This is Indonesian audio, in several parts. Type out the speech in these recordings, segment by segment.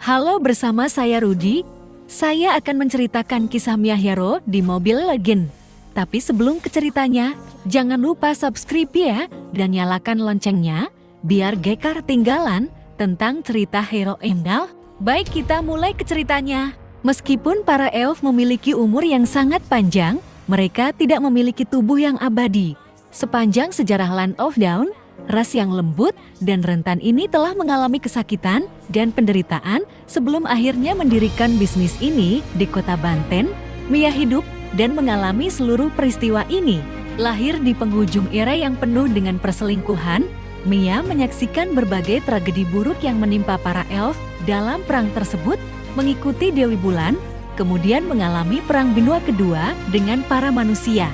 Halo, bersama saya Rudi. Saya akan menceritakan kisah Mia Hero di Mobile Legends. Tapi sebelum ke ceritanya, jangan lupa subscribe ya dan nyalakan loncengnya biar gak ketinggalan tentang cerita hero Emdal. Baik, kita mulai ke ceritanya. Meskipun para elf memiliki umur yang sangat panjang, mereka tidak memiliki tubuh yang abadi. Sepanjang sejarah Land of Dawn, ras yang lembut dan rentan ini telah mengalami kesakitan dan penderitaan sebelum akhirnya mendirikan bisnis ini di kota Banten. Mia hidup dan mengalami seluruh peristiwa ini. Lahir di penghujung era yang penuh dengan perselingkuhan, Mia menyaksikan berbagai tragedi buruk yang menimpa para elf dalam perang tersebut, mengikuti Dewi Bulan, kemudian mengalami perang Benua kedua dengan para manusia.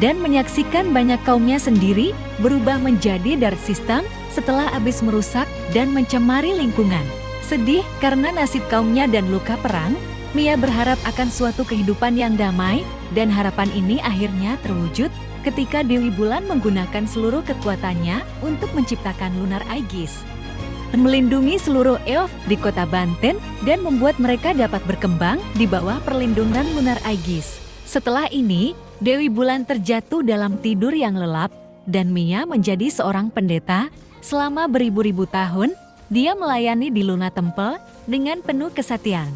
Dan menyaksikan banyak kaumnya sendiri berubah menjadi dark system setelah habis merusak dan mencemari lingkungan. Sedih karena nasib kaumnya dan luka perang, Mia berharap akan suatu kehidupan yang damai, dan harapan ini akhirnya terwujud ketika Dewi Bulan menggunakan seluruh kekuatannya untuk menciptakan Lunar Aegis, melindungi seluruh elf di kota Banten dan membuat mereka dapat berkembang di bawah perlindungan Lunar Aegis. Setelah ini, Dewi Bulan terjatuh dalam tidur yang lelap, dan Mia menjadi seorang pendeta. Selama beribu-ribu tahun, dia melayani di Luna Temple dengan penuh kesetiaan.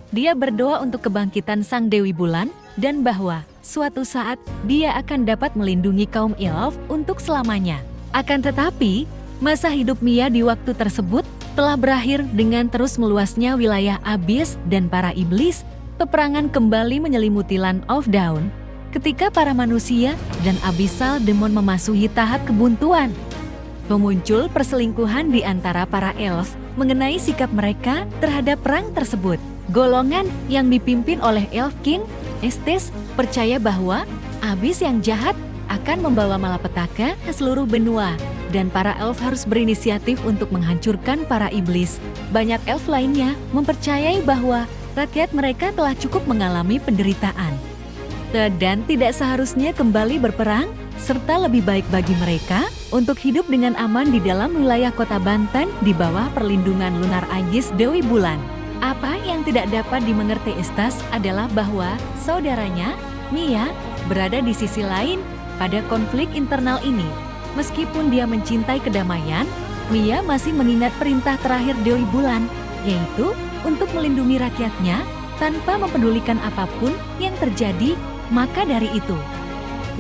Dia berdoa untuk kebangkitan Sang Dewi Bulan, dan bahwa suatu saat dia akan dapat melindungi kaum elf untuk selamanya. Akan tetapi, masa hidup Mia di waktu tersebut telah berakhir dengan terus meluasnya wilayah Abyss dan para iblis. Peperangan kembali menyelimuti Land of Dawn ketika para manusia dan abyssal demon memasuki tahap kebuntuan. Memuncul perselingkuhan di antara para elf mengenai sikap mereka terhadap perang tersebut. Golongan yang dipimpin oleh Elf King, Estes, percaya bahwa Abyss yang jahat akan membawa malapetaka ke seluruh benua, dan para elf harus berinisiatif untuk menghancurkan para iblis. Banyak elf lainnya mempercayai bahwa rakyat mereka telah cukup mengalami penderitaan dan tidak seharusnya kembali berperang, serta lebih baik bagi mereka untuk hidup dengan aman di dalam wilayah kota Banten di bawah perlindungan Lunar Aegis Dewi Bulan. Apa yang tidak dapat dimengerti Estes adalah bahwa saudaranya, Mia, berada di sisi lain pada konflik internal ini. Meskipun dia mencintai kedamaian, Mia masih mengingat perintah terakhir Dewi Bulan, yaitu untuk melindungi rakyatnya tanpa mempedulikan apapun yang terjadi. Maka dari itu,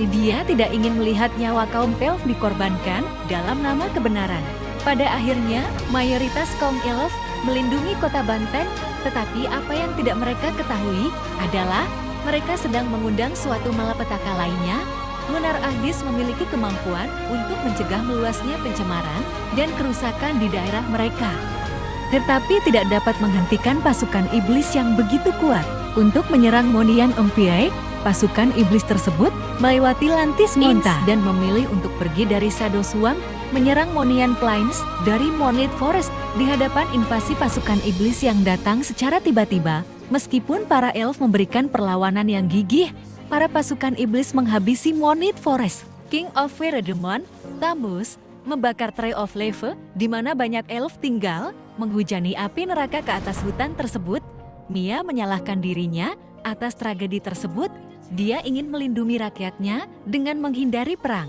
dia tidak ingin melihat nyawa kaum elf dikorbankan dalam nama kebenaran. Pada akhirnya, mayoritas kaum elf melindungi kota Banten, tetapi apa yang tidak mereka ketahui adalah mereka sedang mengundang suatu malapetaka lainnya. Lunar Aegis memiliki kemampuan untuk mencegah meluasnya pencemaran dan kerusakan di daerah mereka, tetapi tidak dapat menghentikan pasukan iblis yang begitu kuat untuk menyerang Monian Empire. Pasukan iblis tersebut melewati Lantis Monta dan memilih untuk pergi dari Shadow Swamp menyerang Monian Plains dari Monlit Forest di hadapan invasi pasukan iblis yang datang secara tiba-tiba. Meskipun para elf memberikan perlawanan yang gigih, para pasukan iblis menghabisi Monlit Forest. King of Feredemon, Tamus, membakar Tree of Leve di mana banyak elf tinggal, menghujani api neraka ke atas hutan tersebut. Mia menyalahkan dirinya atas tragedi tersebut. Dia ingin melindungi rakyatnya dengan menghindari perang.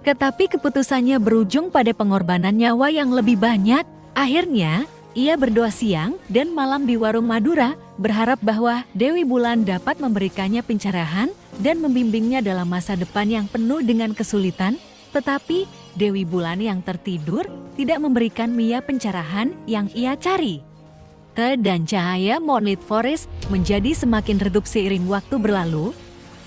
Tetapi keputusannya berujung pada pengorbanan nyawa yang lebih banyak. Akhirnya, ia berdoa siang dan malam di warung Madura, berharap bahwa Dewi Bulan dapat memberikannya pencerahan dan membimbingnya dalam masa depan yang penuh dengan kesulitan. Tetapi, Dewi Bulan yang tertidur tidak memberikan Mia pencerahan yang ia cari. Dan cahaya Monlit Forest menjadi semakin redup seiring waktu berlalu.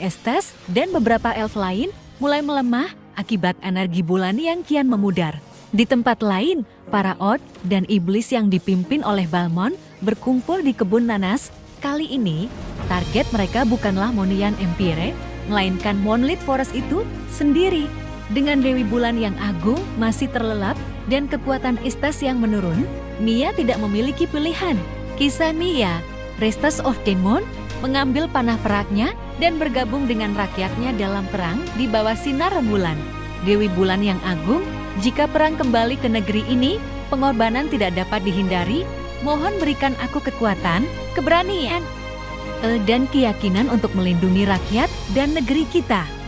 Estes dan beberapa elf lain mulai melemah akibat energi bulan yang kian memudar. Di tempat lain, para Odd dan iblis yang dipimpin oleh Balmond berkumpul di kebun nanas. Kali ini, target mereka bukanlah Monian Empire, melainkan Monlit Forest itu sendiri. Dengan Dewi Bulan yang agung masih terlelap dan kekuatan Estes yang menurun, Mia tidak memiliki pilihan. Kisah Mia, Restes of Demon, mengambil panah peraknya dan bergabung dengan rakyatnya dalam perang di bawah sinar rembulan. Dewi Bulan yang agung, jika perang kembali ke negeri ini, pengorbanan tidak dapat dihindari. Mohon berikan aku kekuatan, keberanian, dan keyakinan untuk melindungi rakyat dan negeri kita.